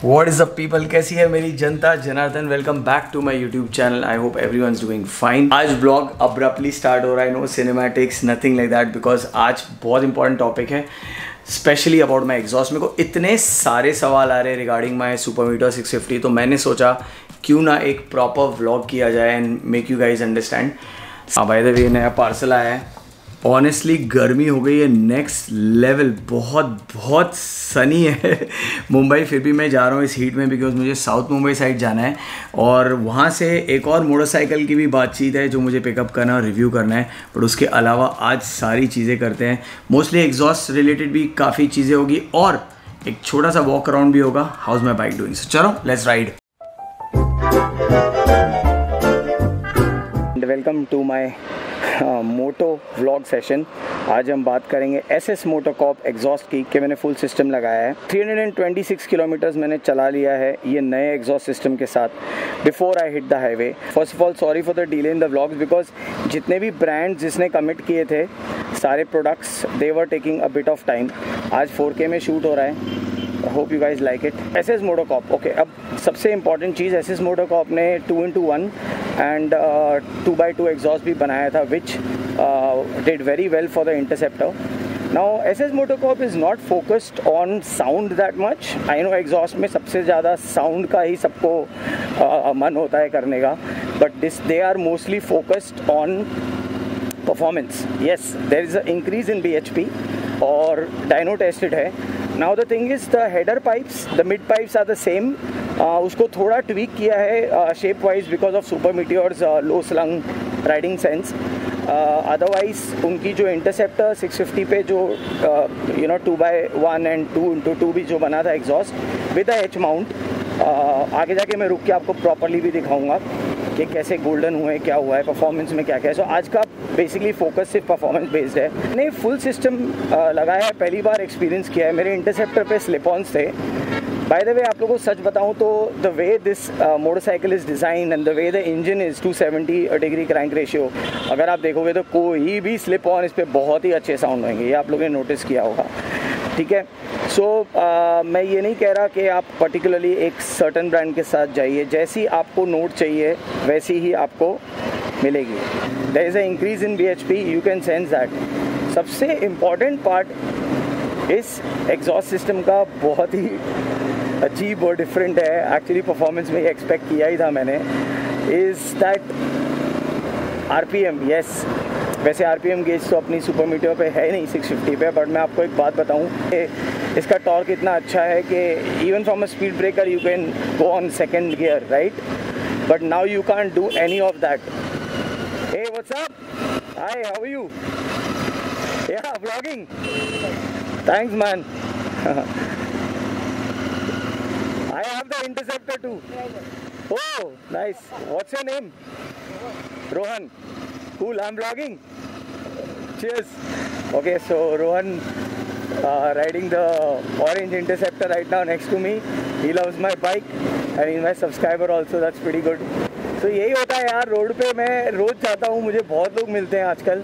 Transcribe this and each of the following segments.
What is up people, कैसी है मेरी जनता जनार्दन। Welcome back to my YouTube channel. I hope everyone is doing fine. आज ब्लॉग अब्रप्टली स्टार्ट हो रहा है, no cinematics nothing like that, because आज बहुत इंपॉर्टेंट टॉपिक है, स्पेशली अबाउट माई एग्जॉस्ट। मेरे को इतने सारे सवाल आ रहे हैं रिगार्डिंग माई सुपर मीटर 650, तो मैंने सोचा क्यों ना एक प्रॉपर व्लॉग किया जाए and make you guys understand. By the way नया पार्सल आया है। ऑनेस्टली गर्मी हो गई है नेक्स्ट लेवल, बहुत सनी है मुंबई। फिर भी मैं जा रहा हूँ इस हीट में बिकॉज मुझे साउथ मुंबई साइड जाना है और वहाँ से एक और मोटरसाइकिल की भी बातचीत है जो मुझे पिकअप करना और रिव्यू करना है। बट उसके अलावा आज सारी चीज़ें करते हैं, मोस्टली एग्जॉस्ट रिलेटेड भी काफ़ी चीज़ें होगी और एक छोटा सा वॉक अराउंड भी होगा। How's my bike doing. So चलो let's ride. Welcome to my moto vlog session. आज हम बात करेंगे एसएस मोटोकॉर्प एग्जॉस्ट की कि मैंने फुल सिस्टम लगाया है। 326 किलोमीटर्स मैंने चला लिया है ये नए एग्जॉस्ट सिस्टम के साथ before I hit the highway. First of all sorry for the delay in the vlogs because जितने भी ब्रांड्स जिसने कमिट किए थे सारे products they were taking a bit of time. आज 4K में शूट हो रहा है। Hope you guys like it. SS MotoCorp okay. अब सबसे इंपॉर्टेंट चीज़, एसएस मोटोकॉर्प ने 2x1 एंड 2x2 एग्जॉस्ट भी बनाया था which did very well for the interceptor. Now SS MotoCorp is not focused on sound that much. I know exhaust में सबसे ज़्यादा sound का ही सबको मन होता है करने का, but they are mostly focused on performance. Yes, there is a increase in BHP और डायनो टेस्टेड है। Now the thing is the header pipes, the mid pipes are the same. उसको थोड़ा ट्वीक किया है shape wise because of super meteors low slung riding sense. Otherwise उनकी जो interceptor 650 पे जो 2x1 एंड 2x2 भी जो बना था एग्जॉस्ट विद एच माउंट, आगे जाके मैं रुक के आपको प्रॉपरली भी दिखाऊंगा कि कैसे गोल्डन हुए, क्या हुआ है परफॉर्मेंस में, क्या क्या है। सो आज का बेसिकली फोकस सिर्फ परफॉर्मेंस बेस्ड है। मैंने फुल सिस्टम लगाया है, पहली बार एक्सपीरियंस किया है। मेरे इंटरसेप्टर पे स्लिप ऑन्स थे। बाय द वे आप लोगों को सच बताऊं तो the way this motorcycle is design and the way the engine is 270 degree crank ratio, अगर आप देखोगे तो कोई भी स्लिप ऑन इस पर बहुत ही अच्छे साउंड होंगे, ये आप लोगों ने नोटिस किया होगा। ठीक है। सो मैं ये नहीं कह रहा कि आप पर्टिकुलरली एक सर्टन ब्रांड के साथ जाइए, जैसी आपको नोट चाहिए वैसी ही आपको मिलेगी। There is a increase in BHP, you can sense that. सबसे इम्पॉर्टेंट पार्ट इस एग्जॉस्ट सिस्टम का बहुत ही अजीब और डिफरेंट है, एक्चुअली परफॉर्मेंस में एक्सपेक्ट किया ही था मैंने, इज़ दैट RPM। यस, वैसे RPM गेज तो अपनी सुपर मीटर पे है नहीं 650 पे, बट मैं आपको एक बात बताऊं कि इसका टॉर्क इतना अच्छा है कि even from a speed breaker you can go on second gear, right, but now you can't do any of that. Hey what's up, hi, how are you? Yeah vlogging, thanks man. I have the Interceptor too. Oh, nice. What's your name? Rohan. Cool, I'm vlogging. Cheers. Okay, so Rohan riding the orange Interceptor right now next to me. He loves my bike and he's my subscriber also. That's pretty good. So यही होता है यार, road पे मैं रोज़ जाता हूँ, मुझे बहुत लोग मिलते हैं आजकल,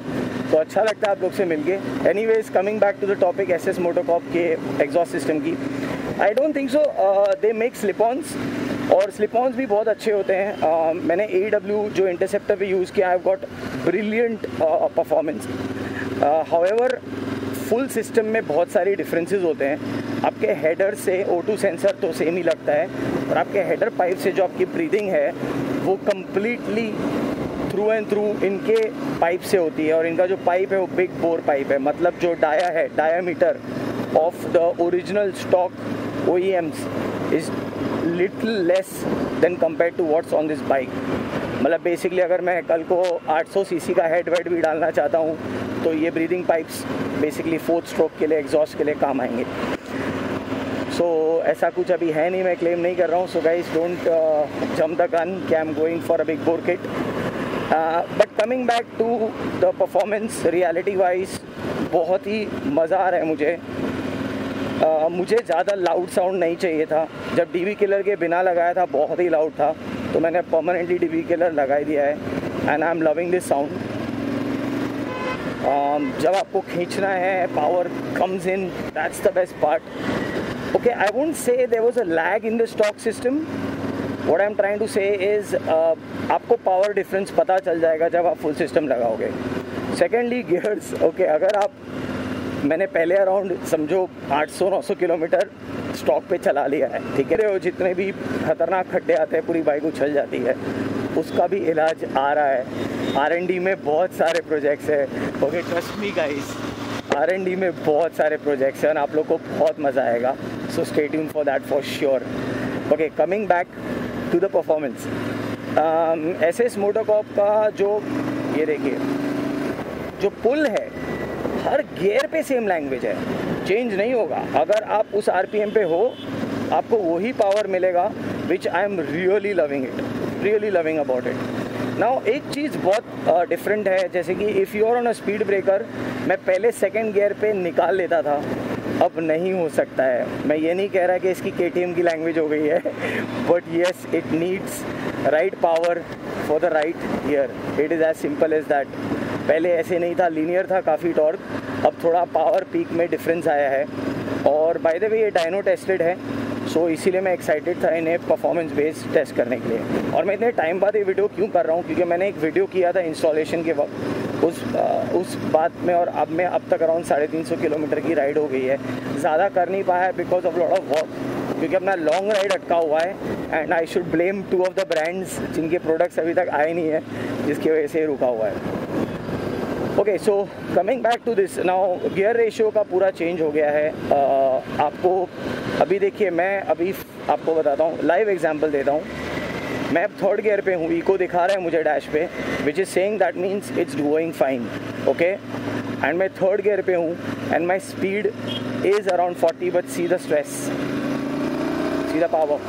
तो अच्छा लगता है आप लोग से मिलके। Anyways, coming back to the topic SS Motocorp के एग्जॉस्ट सिस्टम की, I don't think so they make slip ons, और स्लिप ऑन्स भी बहुत अच्छे होते हैं। मैंने AEW जो इंटरसेप्टर पे यूज़ किया, I have got brilliant performance. However full system में बहुत सारी डिफरेंसेस होते हैं। आपके हेडर से O2 सेंसर तो सेम ही लगता है, और आपके हेडर पाइप से जो आपकी ब्रीदिंग है वो कम्प्लीटली थ्रू एंड थ्रू इनके पाइप से होती है, और इनका जो पाइप है वो बिग बोर पाइप है, मतलब जो डाया है, diameter of the original stock OEMs is little less than compared to what's on this bike। मतलब बेसिकली अगर मैं कल को 800 cc का हेड वेड भी डालना चाहता हूँ तो ये breathing pipes basically 4th stroke के लिए, एग्जॉस्ट के लिए काम आएंगे। सो ऐसा कुछ अभी है नहीं, मैं क्लेम नहीं कर रहा हूँ। So guys don't jump the gun कि I am going for a big bore kit. But coming back to the performance, reality wise बहुत ही मज़ा आ रहा है मुझे। मुझे ज़्यादा लाउड साउंड नहीं चाहिए था। जब DB किलर के बिना लगाया था बहुत ही लाउड था, तो मैंने परमानेंटली DB किलर लगा दिया है and I am loving this sound. जब आपको खींचना है, power comes in, that's the best part. Okay, I won't say there was a lag in the stock system. What I'm trying to say is आपको power difference पता चल जाएगा जब आप फुल सिस्टम लगाओगे. सेकेंडली गियर्स, ओके, अगर आप, मैंने पहले अराउंड समझो 800-900 किलोमीटर स्टॉक पे चला लिया है, ठीक है, और जितने भी खतरनाक खड्डे आते हैं पूरी बाइक उछल जाती है, उसका भी इलाज आ रहा है. R&D में बहुत सारे प्रोजेक्ट्स हैं. Okay, trust me guys, R&D में बहुत सारे प्रोजेक्ट्स हैं, आप लोग को बहुत मज़ा आएगा. So stay tuned for that for sure. Okay, coming back to the performance. SS MotoCorp का जो, ये देखिए, जो पुल है हर गियर पे सेम लैंग्वेज है, चेंज नहीं होगा. अगर आप उस RPM पे हो आपको वही पावर मिलेगा, which I am really loving it, really loving about it. Now एक चीज़ बहुत डिफरेंट है, जैसे कि if you are on a speed breaker, मैं पहले सेकेंड गियर पे निकाल लेता था, अब नहीं हो सकता है. मैं ये नहीं कह रहा कि इसकी KTM की लैंग्वेज हो गई है, but yes it needs right power for the right gear. It is as simple as that. पहले ऐसे नहीं था, लीनियर था काफ़ी टॉर्क, अब थोड़ा पावर पीक में डिफरेंस आया है. और बाय द वे ये डायनो टेस्टेड है, सो इसीलिए मैं एक्साइटेड था इन्हें परफॉर्मेंस बेस्ड टेस्ट करने के लिए. और मैं इतने टाइम बाद ये वीडियो क्यों कर रहा हूँ, क्योंकि मैंने एक वीडियो किया था इंस्टॉलेशन के वक्त, उस बात में, और अब तक अराउंड 350 किलोमीटर की राइड हो गई है. ज़्यादा कर नहीं पाया because of lot of work, क्योंकि अपना लॉन्ग राइड अटका हुआ है. And I should blame 2 of the brands जिनके प्रोडक्ट्स अभी तक आए नहीं है, जिसकी वजह से रुका हुआ है. Okay, so coming back to this, now gear ratio का पूरा चेंज हो गया है. आपको अभी देखिए, मैं अभी आपको बताता हूँ, लाइव एग्जांपल देता हूँ. मैं अब 3rd गियर पे हूँ, इको दिखा रहा है मुझे डैश पे, which is saying that means it's going fine. Okay, and मैं 3rd गियर पे हूँ and my speed is around 40, but see the stress, see the power.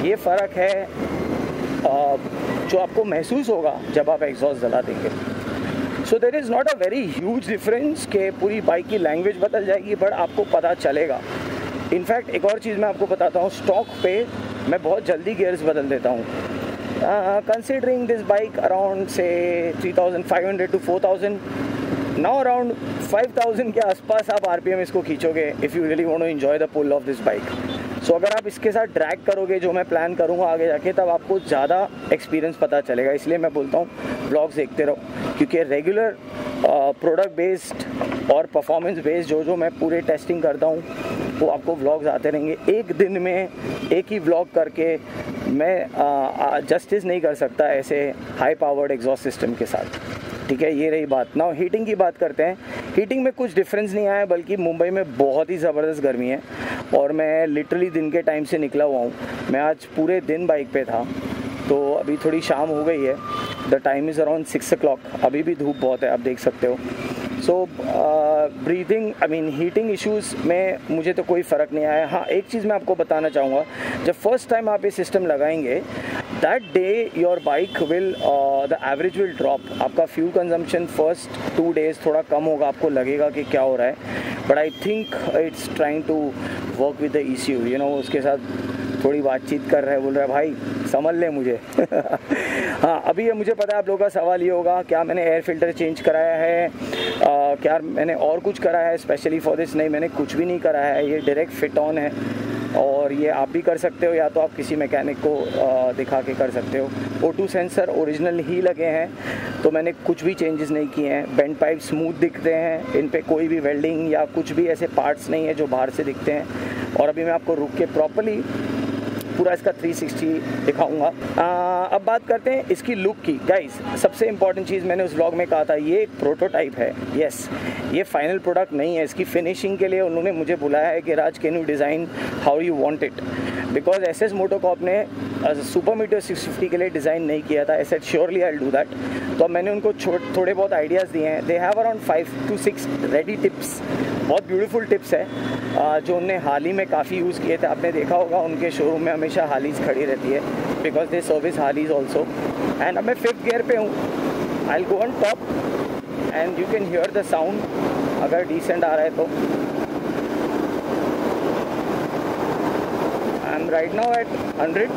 ये फ़र्क है जो आपको महसूस होगा जब आप एग्जॉस्ट जला देंगे. So there is not a very huge difference कि पूरी बाइक की लैंग्वेज बदल जाएगी, बट आपको पता चलेगा. इनफैक्ट एक और चीज़ मैं आपको बताता हूँ, स्टॉक पे मैं बहुत जल्दी गियर्स बदल देता हूँ. कंसिडरिंग दिस बाइक अराउंड से 3500 to 4000, नाउ अराउंड 5000 के आसपास आप RPM इसको खींचोगे if you really want to enjoy the pull of this bike. So अगर आप इसके साथ ड्रैग करोगे, जो मैं प्लान करूँगा आगे जाके, तब आपको ज़्यादा एक्सपीरियंस पता चलेगा. इसलिए मैं बोलता हूँ ब्लॉग्स देखते रहो, क्योंकि रेगुलर प्रोडक्ट बेस्ड और परफॉर्मेंस बेस्ड जो मैं पूरे टेस्टिंग करता हूँ वो आपको व्लॉग्स आते रहेंगे. एक दिन में एक ही व्लॉग करके मैं जस्टिस नहीं कर सकता ऐसे हाई पावर्ड एग्जॉस्ट सिस्टम के साथ. ठीक है, ये रही बात. नाउ हीटिंग की बात करते हैं. हीटिंग में कुछ डिफरेंस नहीं आया, बल्कि मुंबई में बहुत ही ज़बरदस्त गर्मी है और मैं लिटरली दिन के टाइम से निकला हुआ हूँ. मैं आज पूरे दिन बाइक पे था, तो अभी थोड़ी शाम हो गई है. The time is around 6 o'clock. अभी भी धूप बहुत है, आप देख सकते हो. So breathing, I mean heating issues में मुझे तो कोई फ़र्क नहीं आया. हाँ, एक चीज़ मैं आपको बताना चाहूँगा, जब फर्स्ट टाइम आप ये सिस्टम लगाएंगे, that day your bike will, the average will drop. आपका फ्यूल कंजम्पशन फर्स्ट 2 days थोड़ा कम होगा, आपको लगेगा कि क्या हो रहा है, but I think it's trying to work with the ECU. You know, उसके साथ थोड़ी बातचीत कर रहा है, बोल रहा है भाई समझ ले मुझे. हाँ, अभी मुझे पता है आप लोगों का सवाल ये होगा, क्या मैंने एयर फिल्टर चेंज कराया है, क्या मैंने और कुछ कराया है स्पेशली फॉर दिस. नहीं, मैंने कुछ भी नहीं कराया है. ये डायरेक्ट फिट ऑन है और ये आप भी कर सकते हो, या तो आप किसी मैकेनिक को दिखा के कर सकते हो. O2 सेंसर ओरिजिनल ही लगे हैं, तो मैंने कुछ भी चेंजेस नहीं किए हैं. बेंड पाइप स्मूथ दिखते हैं, इन पे कोई भी वेल्डिंग या कुछ भी ऐसे पार्ट्स नहीं है जो बाहर से दिखते हैं. और अभी मैं आपको रुक के प्रॉपर्ली पूरा इसका 360 दिखाऊंगा. अब बात करते हैं इसकी लुक की. गाइस, सबसे इंपॉर्टेंट चीज़ मैंने उस व्लॉग में कहा था, ये एक प्रोटोटाइप है. यस, ये फाइनल प्रोडक्ट नहीं है. इसकी फिनिशिंग के लिए उन्होंने मुझे बुलाया है कि Raj, can you design how you want it, because SS Motocorp ने सुपर मीटर 650 के लिए डिज़ाइन नहीं किया था. I said surely I will do that. तो अब मैंने उनको थोड़े बहुत आइडियाज़ दिए हैं. They have around 5 to 6 ready tips, बहुत ब्यूटीफुल टिप्स है जो उनने हाल ही में काफ़ी यूज़ किए थे. आपने देखा होगा उनके शोरूम में हमेशा हालीज खड़ी रहती है, because they service Harleys also. And अब मैं 5th गियर पे हूँ. I will go on top and you can hear the sound, अगर डिसेंट आ रहा है तो. I am right now at 100.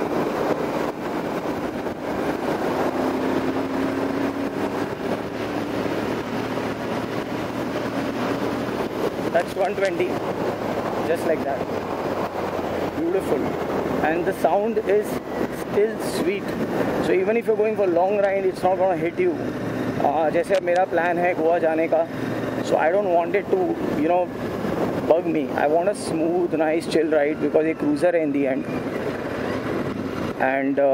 That's 120. just like that, beautiful, and the sound is still sweet, so even if you're going for long ride it's not gonna hit you. जैसे अब मेरा plan है गोवा जाने का, so I don't want it to bug me. I want a smooth, nice, chill ride because ये cruiser है in the end, and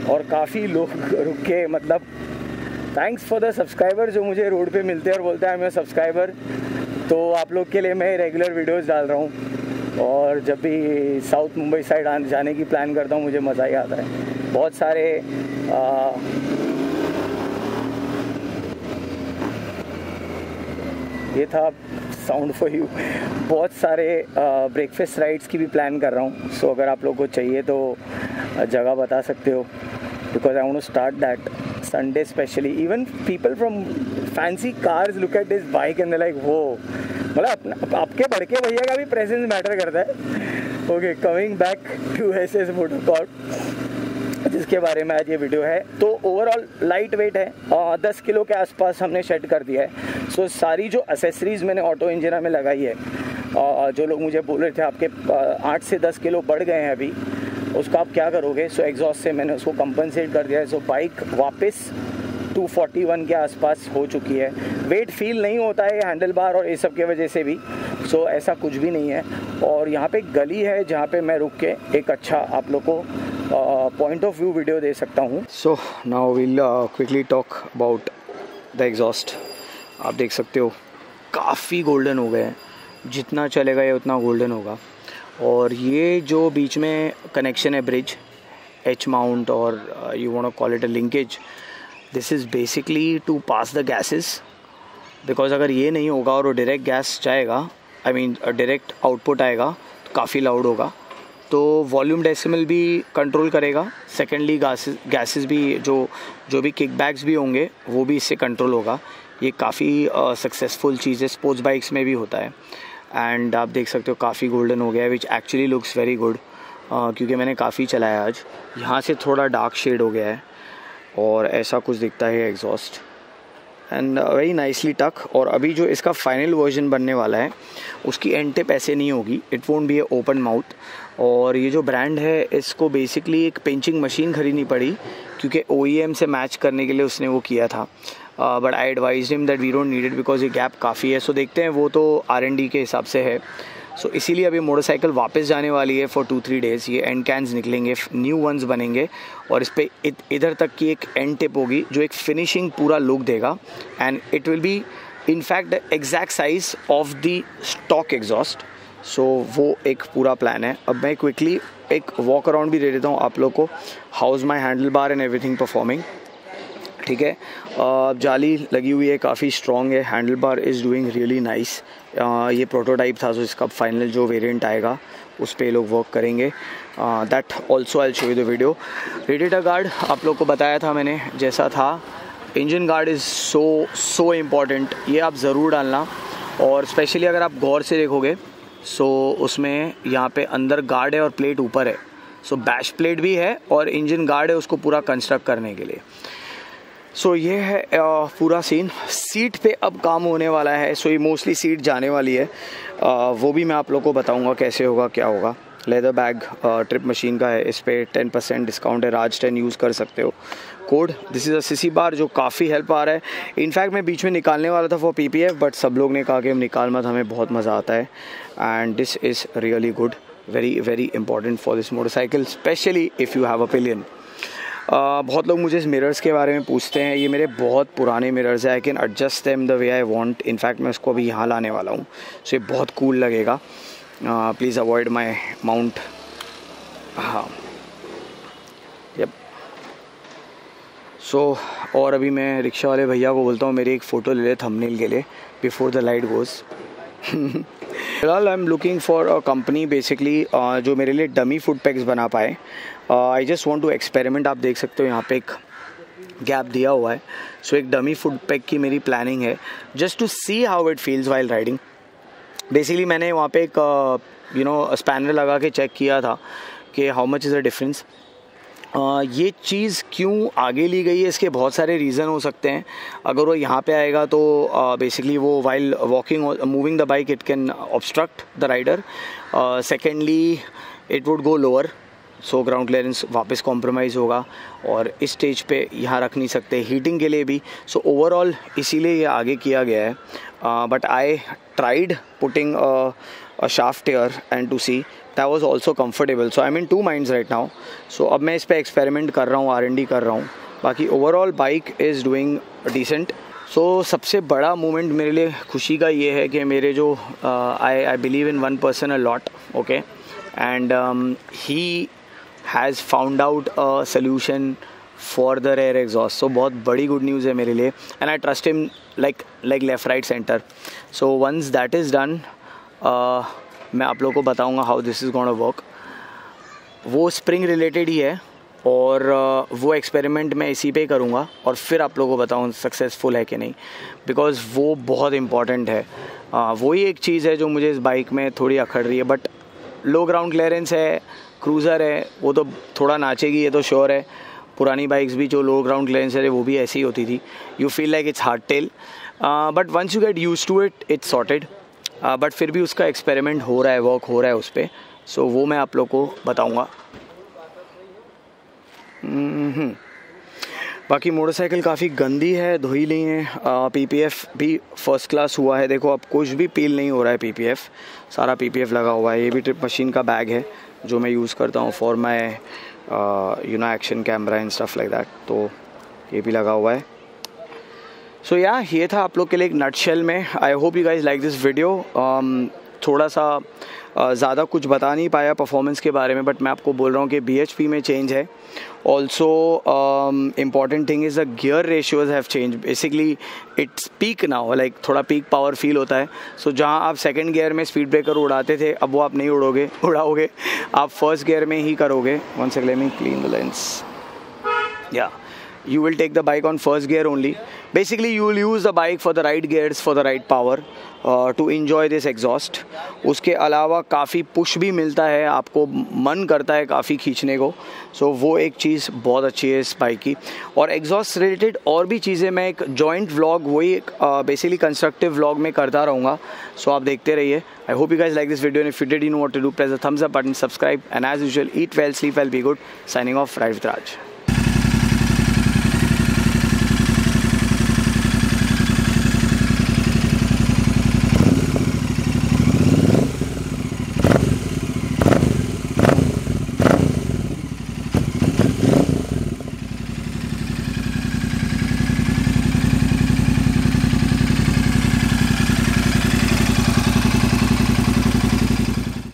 और काफ़ी लोग रुके, मतलब थैंक्स फॉर द सब्सक्राइबर जो मुझे रोड पे मिलते हैं और बोलते हैं मैं सब्सक्राइबर, तो आप लोग के लिए मैं रेगुलर वीडियोस डाल रहा हूँ, और जब भी साउथ मुंबई साइड जाने की प्लान करता हूँ मुझे मज़ा ही आता है। बहुत सारे ये था साउंड फॉर यू, बहुत सारे ब्रेकफास्ट राइड्स की भी प्लान कर रहा हूँ, सो अगर आप लोग को चाहिए तो जगह बता सकते हो, because I want to start that Sunday especially. Even people from fancy cars look at this bike and they're like, whoa, मतलब आपके बड़के भैया का भी प्रेजेंस मैटर करता है। Okay, coming back to SS MotoCorp, जिसके बारे में आज ये वीडियो है। तो ओवरऑल लाइट वेट है, 10 किलो के आसपास हमने सेट कर दिया है। सो सारी जो एसेसरीज़ मैंने ऑटो इंजन में लगाई है, जो लोग मुझे बोल रहे थे आपके 8 से 10 किलो बढ़ गए हैं अभी, उसको आप क्या करोगे, सो एग्जॉस्ट से मैंने उसको कंपनसेट कर दिया है। सो बाइक वापस 241 के आसपास हो चुकी है। वेट फील नहीं होता है हैंडल बार और ये सब की वजह से भी, सो ऐसा कुछ भी नहीं है। और यहाँ पे एक गली है जहाँ पे मैं रुक के एक अच्छा आप लोग को पॉइंट ऑफ व्यू वीडियो दे सकता हूँ। So now will quickly talk about the exhaust. आप देख सकते हो काफ़ी गोल्डन हो गए हैं, जितना चलेगा ये उतना गोल्डन होगा। और ये जो बीच में कनेक्शन है ब्रिज, एच माउंट और you want to call it a linkage, this is basically to pass the gases, because अगर ये नहीं होगा और वो डायरेक्ट गैस जाएगा, आई मीन डायरेक्ट आउटपुट आएगा, तो काफ़ी लाउड होगा, तो वॉल्यूम डेसिमल भी कंट्रोल करेगा। सेकेंडली गैसेस भी जो भी किकबैक्स भी होंगे वो भी इससे कंट्रोल होगा। ये काफ़ी सक्सेसफुल चीज़ है, स्पोर्ट्स बाइक्स में भी होता है। एंड आप देख सकते हो काफ़ी गोल्डन हो गया है, which actually looks very good, क्योंकि मैंने काफ़ी चलाया आज। यहाँ से थोड़ा डार्क शेड हो गया है और ऐसा कुछ दिखता है एग्जॉस्ट, एंड वेरी नाइसली टक। और अभी जो इसका फाइनल वर्जन बनने वाला है उसकी एंड टिप ऐसे नहीं होगी, it won't be A open mouth. और ये जो ब्रांड है इसको बेसिकली एक पिंचिंग मशीन खरीदनी पड़ी, क्योंकि OEM से मैच करने के लिए उसने वो किया था, but I advise him that we don't need it because ये गैप काफ़ी है। सो देखते हैं, वो तो R&D के हिसाब से है। सो इसीलिए अभी मोटरसाइकिल वापस जाने वाली है फॉर 2-3 डेज़। ये एंड कैन्स निकलेंगे, न्यू वंस बनेंगे, और इस पर इधर तक की एक एंड टिप होगी जो एक फिनिशिंग पूरा लुक देगा, and it will be in fact the exact size of the stock exhaust. So वो एक पूरा प्लान है। अब मैं क्विकली एक वॉक अराउंड भी दे देता हूँ आप लोग को, house my handle bar and everything performing, ठीक है। जाली लगी हुई है, काफ़ी स्ट्रॉन्ग है, handle bar is doing really nice. ये प्रोटोटाइप था, तो इसका फाइनल जो वेरिएंट आएगा उस पर लोग वर्क करेंगे। That also I show you the video. Radiator guard आप लोग को बताया था मैंने जैसा था। Engine guard is so important, ये आप ज़रूर डालना। और स्पेशली अगर आप गौर से देखोगे, सो उसमें यहाँ पे अंदर गार्ड है और प्लेट ऊपर है, सो बैश प्लेट भी है और इंजन गार्ड है उसको पूरा कंस्ट्रक्ट करने के लिए। सो ये है पूरा सीन। सीट पे अब काम होने वाला है, सो ये मोस्टली सीट जाने वाली है, वो भी मैं आप लोग को बताऊंगा कैसे होगा क्या होगा। लेदर बैग ट्रिप मशीन का है, इस पर 10% डिस्काउंट है, राज 10 यूज़ कर सकते हो code. This is a sissy bar जो काफ़ी हेल्प आ रहा है। इनफैक्ट मैं बीच में निकालने वाला था फॉर PPF, बट सब लोग ने कहा कि हम निकाल मत, हमें बहुत मज़ा आता है, and this is really good, very very important for this motorcycle, specially if you have a pillion. बहुत लोग मुझे इस मिरर्स के बारे में पूछते हैं। ये मेरे बहुत पुराने मिरर्स हैं, I can adjust them the way I want. In fact मैं उसको अभी यहाँ लाने वाला हूँ, सो ये बहुत कूल लगेगा। Please avoid my mount. हाँ, यप। सो और अभी मैं रिक्शा वाले भैया को बोलता हूँ मेरी एक फ़ोटो ले ले थंबनेल के लिए बिफोर द लाइट गोज़। फिलहाल I am looking for a company basically जो मेरे लिए डमी फुट पैक्स बना पाए। I just want to experiment. आप देख सकते हो यहाँ पे एक गैप दिया हुआ है, सो एक डमी फुट पैक की मेरी प्लानिंग है, just to see how it feels while riding. Basically मैंने वहाँ पे एक स्पैनर लगा के चेक किया था कि how much is the difference, ये चीज़ क्यों आगे ली गई है, इसके बहुत सारे रीज़न हो सकते हैं. अगर वो यहाँ पे आएगा तो बेसिकली वो while walking moving the bike it can obstruct the rider. Secondly it would go lower, so ground clearance वापस कॉम्प्रोमाइज़ होगा और इस स्टेज पे यहाँ रख नहीं सकते हीटिंग के लिए भी. सो ओवरऑल इसीलिए ये आगे किया गया है. But I tried putting a shaft here and to see that was also comfortable, so I'm in two minds right now. So अब मैं इस पे एक्सपेरिमेंट कर रहा हूँ, R&D कर रहा हूँ. बाकी overall bike is doing decent. So सबसे बड़ा मोमेंट मेरे लिए खुशी का ये है कि मेरे जो I believe in one person a lot, okay, and he has found out a solution for the rear exhaust. So बहुत बड़ी गुड न्यूज़ है मेरे लिए and I trust him like left right centre. So once that is done मैं आप लोगों को बताऊंगा how this is gonna work. वो स्प्रिंग रिलेटेड ही है और वो एक्सपेरिमेंट मैं इसी पे ही करूँगा और फिर आप लोगों को बताऊँ सक्सेसफुल है कि नहीं, बिकॉज़ वो बहुत इम्पॉर्टेंट है. वही एक चीज़ है जो मुझे इस बाइक में थोड़ी अखड़ रही है. बट लो ग्राउंड क्लियरेंस है, क्रूज़र है, वो तो थोड़ा नाचेगी, ये तो श्योर है. पुरानी बाइक्स भी जो लो ग्राउंड क्लियरेंस है वो भी ऐसी ही होती थी. You feel like it's hard tell, but once you get use to it it's sorted. But फिर भी उसका एक्सपेरिमेंट हो रहा है, वर्क हो रहा है उस पर. सो वो मैं आप लोग को बताऊंगा. बाकी मोटरसाइकिल काफ़ी गंदी है, धोई नहीं है. PPF भी फर्स्ट क्लास हुआ है. देखो अब कुछ भी पील नहीं हो रहा है. PPF सारा PPF लगा हुआ है. ये भी ट्रिप मशीन का बैग है जो मैं यूज़ करता हूँ for my action camera and stuff like that. तो ये भी लगा हुआ है. सो ये था आप लोग के लिए एक नटशेल में. I hope you guys like this video. थोड़ा सा ज़्यादा कुछ बता नहीं पाया परफॉर्मेंस के बारे में, बट मैं आपको बोल रहा हूँ कि BHP में चेंज है. Also important thing is the gear ratios have change. Basically its peak now, like थोड़ा पीक पावर फील होता है. सो जहाँ आप सेकंड गियर में स्पीड ब्रेकर उड़ाते थे, अब वो आप नहीं उड़ाओगे, आप फर्स्ट गियर में ही करोगे. One second, let me clean the lens. You will take the bike on first gear only. Basically you will use the bike for the right gears, for the right power, to enjoy this exhaust. उसके अलावा काफ़ी push भी मिलता है, आपको मन करता है काफ़ी खींचने को. सो वो एक चीज़ बहुत अच्छी है इस बाइक की. और एग्जॉस्ट रिलेटेड और भी चीज़ें मैं एक जॉइंट व्लॉग, वही एक बेसिकली कंस्ट्रक्टिव व्लॉग में करता रहूँगा. सो आप देखते रहिए. I hope you guys like this video, and if you did, you know what to do. Press the thumbs up button, subscribe, and as usual, eat well, sleep well, be good. Signing off, Ride with Raj.